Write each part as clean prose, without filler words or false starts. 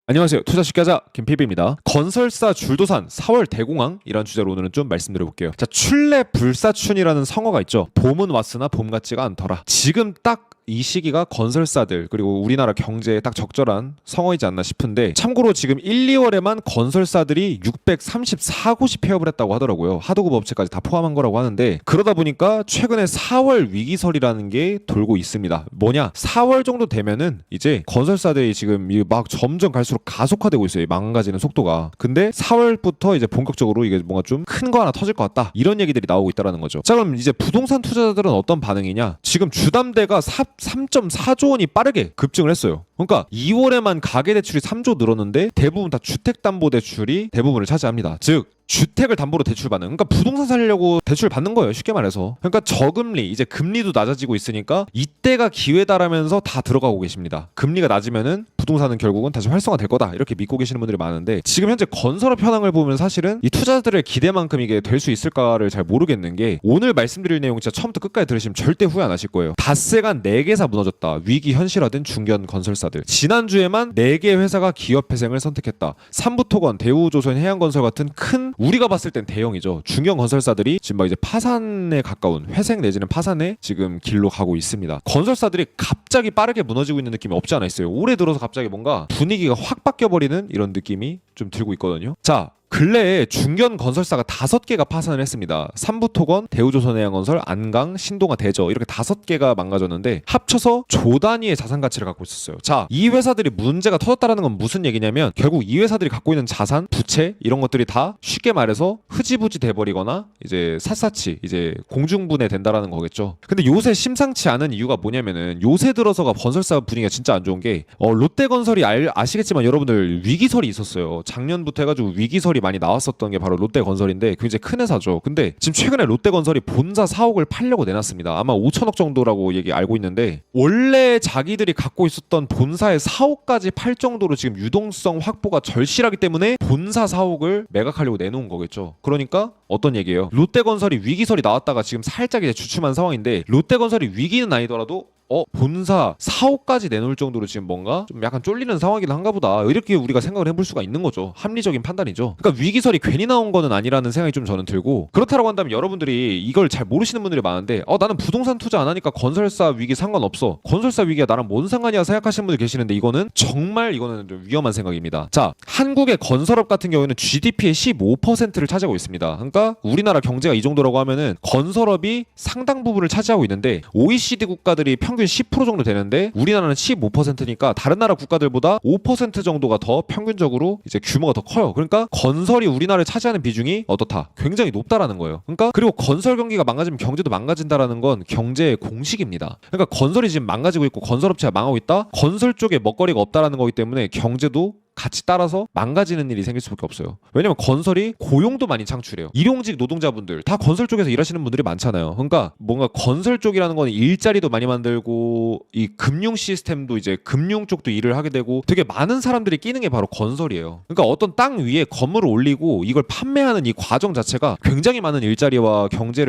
안녕하세요. 투자 쉽게 하자 김PB입니다. 건설사 줄도산 4월 대공황 이런 주제로 오늘은 좀 말씀드려볼게요. 자, 출래 불사춘이라는 성어가 있죠. 봄은 왔으나 봄 같지가 않더라. 지금 딱 이 시기가 건설사들 그리고 우리나라 경제에 딱 적절한 성어이지 않나 싶은데, 참고로 지금 1, 2월에만 건설사들이 634곳이 폐업을 했다고 하더라고요. 하도급 업체까지 다 포함한 거라고 하는데, 그러다 보니까 최근에 4월 위기설이라는 게 돌고 있습니다. 뭐냐, 4월 정도 되면은 이제 건설사들이 지금 막 점점 갈수록 가속화되고 있어요. 망가지는 속도가. 근데 4월부터 이제 본격적으로 이게 뭔가 좀 큰 거 하나 터질 것 같다, 이런 얘기들이 나오고 있다는 거죠. 자, 그럼 이제 부동산 투자자들은 어떤 반응이냐? 지금 주담대가 3.4조 원이 빠르게 급증을 했어요. 그러니까 2월에만 가계대출이 3조 늘었는데 대부분 다 주택담보대출이 대부분을 차지합니다. 즉 주택을 담보로 대출받는, 그러니까 부동산 살려고 대출 받는 거예요, 쉽게 말해서. 그러니까 저금리, 이제 금리도 낮아지고 있으니까 이때가 기회다라면서 다 들어가고 계십니다. 금리가 낮으면은 부동산은 결국은 다시 활성화될 거다, 이렇게 믿고 계시는 분들이 많은데, 지금 현재 건설업 현황을 보면 사실은 이 투자자들의 기대만큼 이게 될 수 있을까를 잘 모르겠는 게, 오늘 말씀드릴 내용 진짜 처음부터 끝까지 들으시면 절대 후회 안 하실 거예요. 닷새간 4개사 무너졌다. 위기 현실화된 중견 건설사들. 지난주에만 4개 회사가 기업폐생을 선택했다. 삼부토건, 대우조선, 해양건설 같은 큰, 우리가 봤을 땐 대형이죠, 중견 건설사들이 지금 막 이제 파산에 가까운, 회생 내지는 파산에 지금 길로 가고 있습니다. 건설사들이 갑자기 빠르게 무너지고 있는 느낌이 없지 않아 있어요. 올해 들어서 갑자기 뭔가 분위기가 확 바뀌어버리는 이런 느낌이 좀 들고 있거든요. 자, 근래에 중견 건설사가 5개가 파산을 했습니다. 삼부토건, 대우조선해양건설, 안강, 신동아, 대저, 이렇게 5개가 망가졌는데 합쳐서 조 단위의 자산 가치를 갖고 있었어요. 자, 이 회사들이 문제가 터졌다라는 건 무슨 얘기냐면, 결국 이 회사들이 갖고 있는 자산, 부채 이런 것들이 다 쉽게 말해서 흐지부지 돼버리거나 이제 샅샅이 이제 공중분해 된다라는 거겠죠. 근데 요새 심상치 않은 이유가 뭐냐면은, 요새 들어서가 건설사 분위기가 진짜 안 좋은 게, 롯데건설이 아시겠지만 여러분들 위기설이 있었어요. 작년부터 해가지고 위기설이 많이 나왔었던 게 바로 롯데건설인데, 굉장히 큰 회사죠. 근데 지금 최근에 롯데건설이 본사 4억을 팔려고 내놨습니다. 아마 5천억 정도라고 알고 있는데, 원래 자기들이 갖고 있었던 본사의 4억까지 팔 정도로 지금 유동성 확보가 절실하기 때문에 본사 4억을 매각하려고 내놓은 거겠죠. 그러니까 어떤 얘기예요? 롯데건설이 위기설이 나왔다가 지금 살짝 이제 주춤한 상황인데, 롯데건설이 위기는 아니더라도 본사 4억까지 내놓을 정도로 지금 뭔가 좀 약간 쫄리는 상황이긴 한가 보다, 이렇게 우리가 생각을 해볼 수가 있는 거죠. 합리적인 판단이죠. 그러니까 위기설이 괜히 나온 거는 아니라는 생각이 좀 저는 들고, 그렇다고 한다면 여러분들이 이걸 잘 모르시는 분들이 많은데, 나는 부동산 투자 안 하니까 건설사 위기 상관없어, 건설사 위기가 나랑 뭔 상관이야 생각하시는 분들 계시는데, 이거는 정말 이거는 좀 위험한 생각입니다. 자, 한국의 건설업 같은 경우에는 GDP의 15%를 차지하고 있습니다. 그러니까 우리나라 경제가 이 정도라고 하면은 건설업이 상당 부분을 차지하고 있는데, OECD 국가들이 평균 10% 정도 되는데 우리나라는 15%니까 다른 나라 국가들보다 5% 정도가 더 평균적으로 이제 규모가 더 커요. 그러니까 건설이 우리나라를 차지하는 비중이 어떻다? 굉장히 높다라는 거예요. 그러니까 그리고 건설 경기가 망가지면 경제도 망가진다라는 건 경제의 공식입니다. 그러니까 건설이 지금 망가지고 있고 건설업체가 망하고 있다? 건설 쪽에 먹거리가 없다라는 거기 때문에 경제도 같이 따라서 망가지는 일이 생길 수밖에 없어요. 왜냐면 건설이 고용도 많이 창출해요. 일용직 노동자분들 다 건설 쪽에서 일하시는 분들이 많잖아요. 그러니까 뭔가 건설 쪽이라는 건 일자리도 많이 만들고, 이 금융 시스템도 이제 금융 쪽도 일을 하게 되고, 되게 많은 사람들이 끼는 게 바로 건설이에요. 그러니까 어떤 땅 위에 건물을 올리고 이걸 판매하는 이 과정 자체가 굉장히 많은 일자리와 경제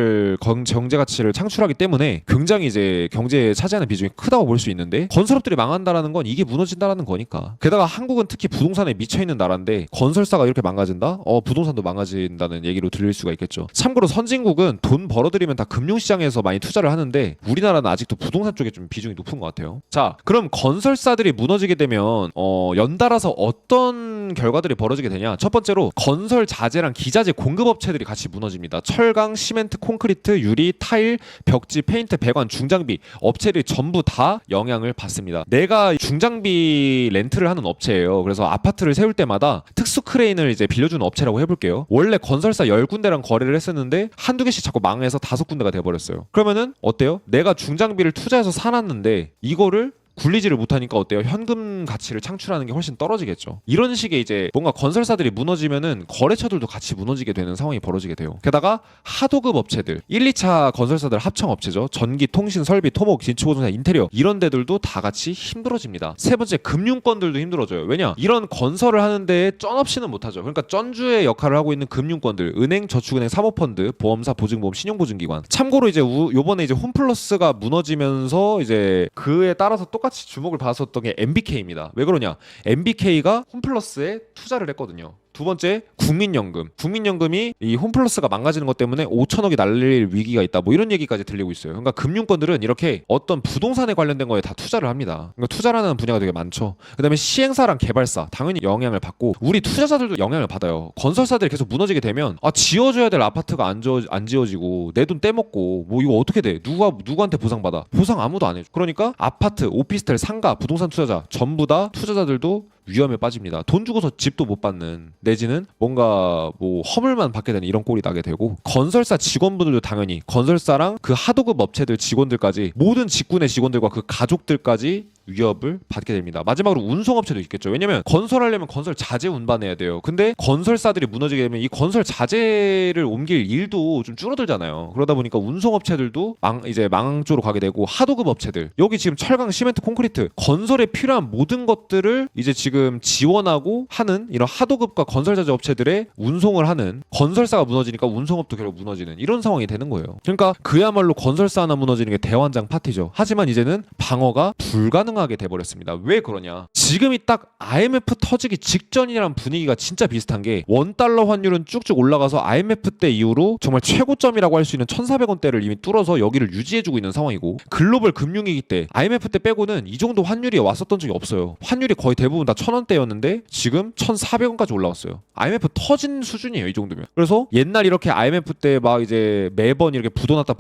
가치를 창출하기 때문에 굉장히 이제 경제에 차지하는 비중이 크다고 볼 수 있는데, 건설업들이 망한다라는 건 이게 무너진다라는 거니까. 게다가 한국은 특히 부동산에 미쳐있는 나라인데 건설사가 이렇게 망가진다? 부동산도 망가진다는 얘기로 들릴 수가 있겠죠. 참고로 선진국은 돈 벌어들이면 다 금융시장에서 많이 투자를 하는데, 우리나라는 아직도 부동산 쪽에 좀 비중이 높은 것 같아요. 자, 그럼 건설사들이 무너지게 되면 연달아서 어떤 결과들이 벌어지게 되냐? 첫 번째로 건설 자재랑 기자재 공급업체들이 같이 무너집니다. 철강, 시멘트, 콘크리트, 유리, 타일, 벽지, 페인트, 배관, 중장비 업체들이 전부 다 영향을 받습니다. 내가 중장비 렌트를 하는 업체예요. 그래서 아파트를 세울 때마다 특수 크레인을 이제 빌려주는 업체라고 해볼게요. 원래 건설사 10군데랑 거래를 했었는데 한두 개씩 자꾸 망해서 5군데가 돼버렸어요. 그러면은 어때요? 내가 중장비를 투자해서 사놨는데 이거를 굴리지를 못하니까 어때요? 현금 가치를 창출하는 게 훨씬 떨어지겠죠. 이런 식의 이제 뭔가 건설사들이 무너지면은 거래처들도 같이 무너지게 되는 상황이 벌어지게 돼요. 게다가 하도급 업체들, 1, 2차 건설사들 합청 업체죠. 전기, 통신, 설비, 토목, 진치고정사, 인테리어 이런 데들도 다 같이 힘들어집니다. 세 번째, 금융권들도 힘들어져요. 왜냐? 이런 건설을 하는데 쩐 없이는 못하죠. 그러니까 쩐주의 역할을 하고 있는 금융권들, 은행, 저축은행, 사모펀드, 보험사, 보증보험, 신용보증기관. 참고로 이제 요번에 이제 홈플러스가 무너지면서 이제 그에 따라서 똑같이 똑같이 주목을 받았었던 게 MBK입니다. 왜 그러냐? MBK가 홈플러스에 투자를 했거든요. 두 번째, 국민연금. 국민연금이 이 홈플러스가 망가지는 것 때문에 5천억이 날릴 위기가 있다. 뭐 이런 얘기까지 들리고 있어요. 그러니까 금융권들은 이렇게 어떤 부동산에 관련된 거에 다 투자를 합니다. 그러니까 투자라는 분야가 되게 많죠. 그다음에 시행사랑 개발사 당연히 영향을 받고 우리 투자자들도 영향을 받아요. 건설사들이 계속 무너지게 되면 지어줘야 될 아파트가 안 지어지고 내 돈 떼먹고 뭐 이거 어떻게 돼? 누구한테 보상받아? 보상 아무도 안 해줘. 그러니까 아파트, 오피스텔, 상가, 부동산 투자자 전부 다 투자자들도 위험에 빠집니다. 돈 주고서 집도 못 받는 내지는 뭔가 뭐 허물만 받게 되는 이런 꼴이 나게 되고 건설사 직원분들도 당연히 건설사랑 그 하도급 업체들 직원들까지 모든 직군의 직원들과 그 가족들까지 위협을 받게 됩니다. 마지막으로 운송업체도 있겠죠. 왜냐면 건설하려면 건설 자재 운반해야 돼요. 근데 건설사들이 무너지게 되면 이 건설 자재를 옮길 일도 좀 줄어들잖아요. 그러다 보니까 운송업체들도 이제 망조로 가게 되고 하도급 업체들 여기 지금 철강, 시멘트, 콘크리트 건설에 필요한 모든 것들을 이제 지금 지원하고 하는 이런 하도급과 건설 자재 업체들의 운송을 하는 건설사가 무너지니까 운송업도 결국 무너지는 이런 상황이 되는 거예요. 그러니까 그야말로 건설사 하나 무너지는 게 대환장 파티죠. 하지만 이제는 방어가 불가능하게 돼버렸습니다. 왜 그러냐? 지금이 딱 IMF 터지기 직전이라는 분위기가 진짜 비슷한 게 원달러 환율은 쭉쭉 올라가서 IMF 때 이후로 정말 최고점이라고 할 수 있는 1,400원대를 이미 뚫어서 여기를 유지해주고 있는 상황이고 글로벌 금융위기 때 IMF 때 빼고는 이 정도 환율이 왔었던 적이 없어요. 환율이 거의 대부분 다 1,000원대였는데 지금 1,400원까지 올라왔어요. IMF 터진 수준이에요. 이 정도면. 그래서 옛날 이렇게 IMF 때 막 이제 매번 이렇게 부도났다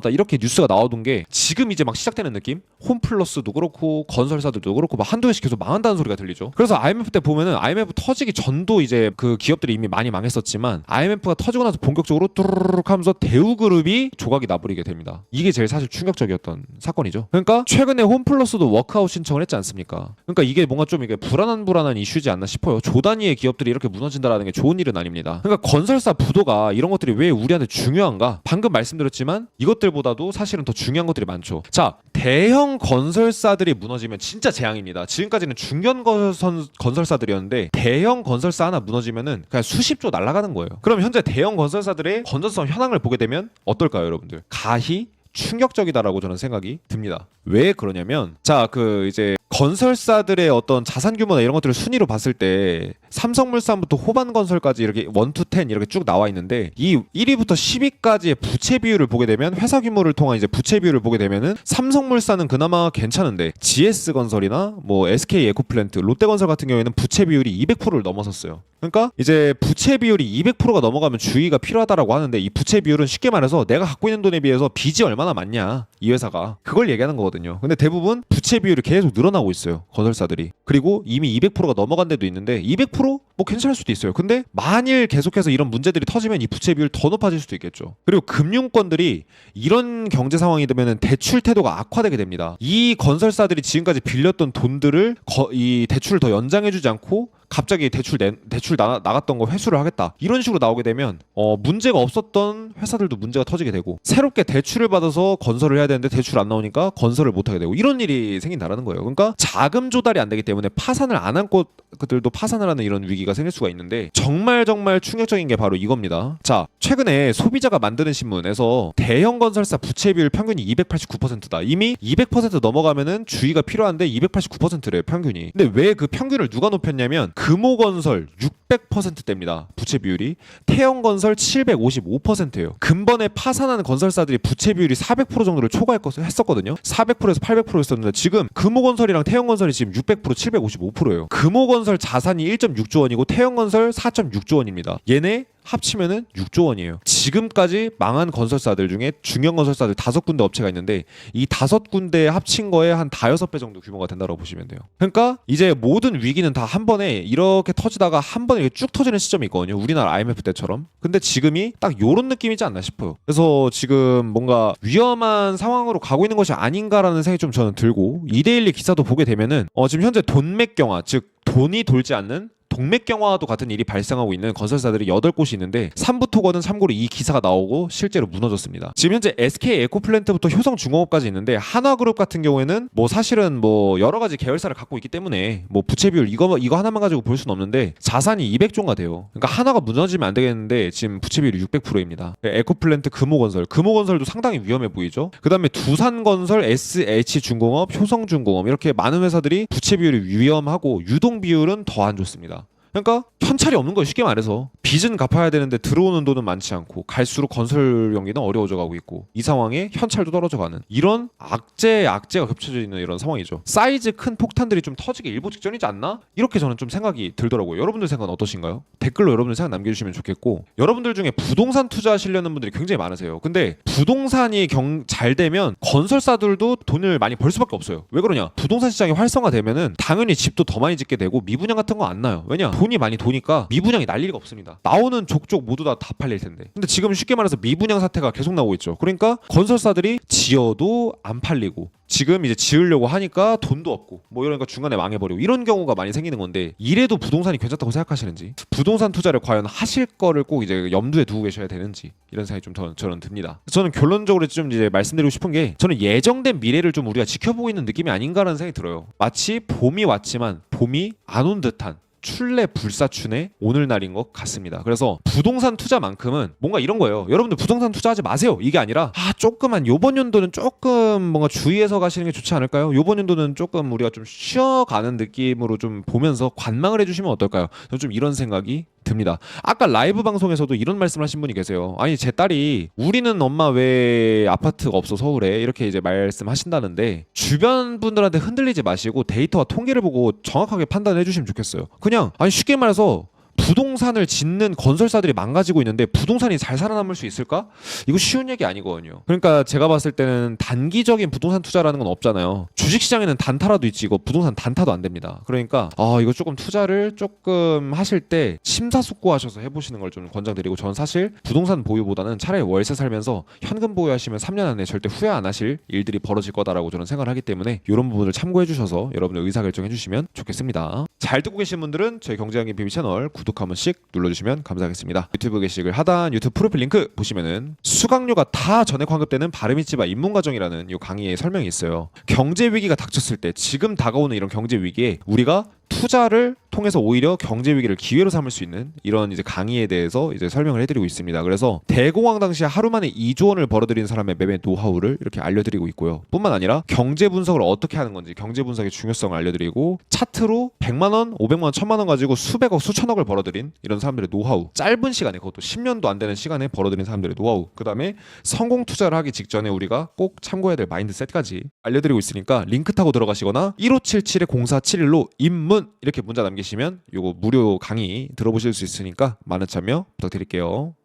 이렇게 뉴스가 나오던 게 지금 이제 막 시작되는 느낌? 홈플러스도 그렇고 건설사들도 그렇고 막 한두 개씩 계속 망한다는 소리가 들리죠. 그래서 IMF 때 보면은 IMF 터지기 전도 이제 그 기업들이 이미 많이 망했었지만 IMF가 터지고 나서 본격적으로 뚜루룩 하면서 대우그룹이 조각이 나버리게 됩니다. 이게 제일 사실 충격적이었던 사건이죠. 그러니까 최근에 홈플러스도 워크아웃 신청을 했지 않습니까? 그러니까 이게 뭔가 좀 이게 불안한 이슈지 않나 싶어요. 조 단위의 기업들이 이렇게 무너진다라는 게 좋은 일은 아닙니다. 그러니까 건설사 부도가 이런 것들이 왜 우리한테 중요한가? 방금 말씀드렸지만 이것들보다도 사실은 더 중요한 것들이 많죠. 자, 대형 건설사들이 무너지면 진짜 재앙입니다. 지금까지는 중견 건설사들이었는데 대형 건설사 하나 무너지면은 그냥 수십조 날아가는 거예요. 그럼 현재 대형 건설사들의 건전성 현황을 보게 되면 어떨까요, 여러분들? 가히 충격적이다라고 저는 생각이 듭니다. 왜 그러냐면 그 이제 건설사들의 어떤 자산 규모나 이런 것들을 순위로 봤을 때 삼성물산부터 호반건설까지 이렇게 1, 2, 10 이렇게 쭉 나와 있는데 이 1위부터 10위까지의 부채 비율을 보게 되면 회사 규모를 통한 이제 부채 비율을 보게 되면은 삼성물산은 그나마 괜찮은데 GS건설이나 뭐 SK에코플랜트, 롯데건설 같은 경우에는 부채 비율이 200%를 넘어섰어요. 그러니까 이제 부채 비율이 200%가 넘어가면 주의가 필요하다라고 하는데 이 부채 비율은 쉽게 말해서 내가 갖고 있는 돈에 비해서 빚이 얼마나 많냐 이 회사가 그걸 얘기하는 거거든요. 근데 대부분 부채 비율이 계속 늘어나고 있어요. 건설사들이. 그리고 이미 200%가 넘어간 데도 있는데 200%? 뭐 괜찮을 수도 있어요. 근데 만일 계속해서 이런 문제들이 터지면 이 부채 비율 더 높아질 수도 있겠죠. 그리고 금융권들이 이런 경제 상황이 되면 대출 태도가 악화되게 됩니다. 이 건설사들이 지금까지 빌렸던 돈들을 이 대출을 더 연장해주지 않고 갑자기 대출 나갔던 거 회수를 하겠다 이런 식으로 나오게 되면 문제가 없었던 회사들도 문제가 터지게 되고 새롭게 대출을 받아서 건설을 해야 되는데 대출 안 나오니까 건설을 못하게 되고 이런 일이 생긴다라는 거예요. 그러니까 자금 조달이 안 되기 때문에 파산을 안 한 곳들도 파산을 하는 이런 위기가 생길 수가 있는데 정말 충격적인 게 바로 이겁니다. 자, 최근에 소비자가 만드는 신문에서 대형 건설사 부채 비율 평균이 289%다. 이미 200% 넘어가면은 주의가 필요한데 289%래요 평균이. 근데 왜 그 평균을 누가 높였냐면 금호건설 600%대입니다. 부채 비율이. 태영건설 755%예요. 근본에 파산하는 건설사들이 부채 비율이 400% 정도를 초과했었거든요. 400%에서 800%였었는데 지금 금호건설이랑 태영건설이 지금 600%, 755%예요. 금호건설 자산이 1.6조 원이고 태영건설 4.6조 원입니다. 얘네 합치면은 6조 원이에요. 지금까지 망한 건설사들 중에 중형 건설사들 5군데 업체가 있는데 이 5군데 합친 거에 한 5-6배 정도 규모가 된다고 보시면 돼요. 그러니까 이제 모든 위기는 다 한 번에 이렇게 터지다가 한 번에 쭉 터지는 시점이 있거든요. 우리나라 IMF 때처럼. 근데 지금이 딱 요런 느낌이지 않나 싶어요. 그래서 지금 뭔가 위험한 상황으로 가고 있는 것이 아닌가라는 생각이 좀 저는 들고 이데일리 기사도 보게 되면은 지금 현재 돈맥경화 즉 돈이 돌지 않는 동맥경화와도 같은 일이 발생하고 있는 건설사들이 8곳이 있는데 삼부토건은 참고로 이 기사가 나오고 실제로 무너졌습니다. 지금 현재 SK 에코플랜트부터 효성중공업까지 있는데 한화그룹 같은 경우에는 뭐 사실은 뭐 여러 가지 계열사를 갖고 있기 때문에 뭐 부채 비율 이거 하나만 가지고 볼 수는 없는데 자산이 200조가 돼요. 그러니까 하나가 무너지면 안 되겠는데 지금 부채 비율이 600%입니다. 에코플랜트, 금호건설도 상당히 위험해 보이죠. 그다음에 두산건설, SH중공업, 효성중공업 이렇게 많은 회사들이 부채 비율이 위험하고 유동 비율은 더 안 좋습니다. 그러니까 현찰이 없는 거예요. 쉽게 말해서 빚은 갚아야 되는데 들어오는 돈은 많지 않고 갈수록 건설 경기는 어려워져 가고 있고 이 상황에 현찰도 떨어져 가는 이런 악재가 겹쳐져 있는 이런 상황이죠. 사이즈 큰 폭탄들이 좀 터지기 일보 직전이지 않나? 이렇게 저는 좀 생각이 들더라고요. 여러분들 생각은 어떠신가요? 댓글로 여러분들 생각 남겨주시면 좋겠고 여러분들 중에 부동산 투자하시려는 분들이 굉장히 많으세요. 근데 부동산이 잘 되면 건설사들도 돈을 많이 벌 수밖에 없어요. 왜 그러냐? 부동산 시장이 활성화되면은 당연히 집도 더 많이 짓게 되고 미분양 같은 거 안 나요. 왜냐? 돈이 많이 도니까 미분양이 날 리가 없습니다. 나오는 족족 모두 다 팔릴 텐데. 근데 지금 쉽게 말해서 미분양 사태가 계속 나오고 있죠. 그러니까 건설사들이 지어도 안 팔리고 지금 이제 지으려고 하니까 돈도 없고 뭐 이러니까 중간에 망해버리고 이런 경우가 많이 생기는 건데 이래도 부동산이 괜찮다고 생각하시는지 부동산 투자를 과연 하실 거를 꼭 이제 염두에 두고 계셔야 되는지 이런 생각이 좀 저는 듭니다. 저는 결론적으로 좀 이제 말씀드리고 싶은 게 저는 예정된 미래를 좀 우리가 지켜보고 있는 느낌이 아닌가라는 생각이 들어요. 마치 봄이 왔지만 봄이 안 온 듯한 출래 불사춘의 오늘날인 것 같습니다. 그래서 부동산 투자만큼은 뭔가 이런 거예요. 여러분들 부동산 투자하지 마세요. 이게 아니라 조금만 요번 연도는 조금 뭔가 주의해서 가시는 게 좋지 않을까요? 요번 연도는 조금 우리가 좀 쉬어가는 느낌으로 좀 보면서 관망을 해주시면 어떨까요? 저는 좀 이런 생각이 듭니다. 아까 라이브 방송에서도 이런 말씀을 하신 분이 계세요. 아니 제 딸이 우리는 엄마 왜 아파트가 없어 서울에 이렇게 이제 말씀하신다는데 주변 분들한테 흔들리지 마시고 데이터와 통계를 보고 정확하게 판단해 주시면 좋겠어요. 그냥 아니 쉽게 말해서 부동산을 짓는 건설사들이 망가지고 있는데 부동산이 잘 살아남을 수 있을까? 이거 쉬운 얘기 아니거든요. 그러니까 제가 봤을 때는 단기적인 부동산 투자라는 건 없잖아요. 주식시장에는 단타라도 있지 이거 부동산 단타도 안 됩니다. 그러니까 이거 조금 투자를 조금 하실 때 심사숙고하셔서 해보시는 걸 좀 권장드리고 저는 사실 부동산 보유보다는 차라리 월세 살면서 현금 보유하시면 3년 안에 절대 후회 안 하실 일들이 벌어질 거다라고 저는 생각을 하기 때문에 이런 부분을 참고해 주셔서 여러분들 의사결정해 주시면 좋겠습니다. 잘 듣고 계신 분들은 저희 경제학인 비비 채널 구독 한 번씩 눌러주시면 감사하겠습니다. 유튜브 게시글 하단 유튜브 프로필 링크 보시면은 수강료가 다 전액 환급되는 바르미츠바 입문과정이라는 이 강의의 설명이 있어요. 경제 위기가 닥쳤을 때 지금 다가오는 이런 경제 위기에 우리가 투자를 통해서 오히려 경제 위기를 기회로 삼을 수 있는 이런 이제 강의에 대해서 이제 설명을 해드리고 있습니다. 그래서 대공황 당시에 하루 만에 2조 원을 벌어들인 사람의 매매 노하우를 이렇게 알려드리고 있고요. 뿐만 아니라 경제 분석을 어떻게 하는 건지 경제 분석의 중요성을 알려드리고 차트로 100만 원, 500만 원, 1000만 원 가지고 수백억, 수천억을 벌어들인 이런 사람들의 노하우 짧은 시간에 그것도 10년도 안 되는 시간에 벌어들인 사람들의 노하우 그 다음에 성공 투자를 하기 직전에 우리가 꼭 참고해야 될 마인드셋까지 알려드리고 있으니까 링크 타고 들어가시거나 1577-0471로 입문 이렇게 문자 남기시면 요거 무료 강의 들어보실 수 있으니까 많은 참여 부탁드릴게요.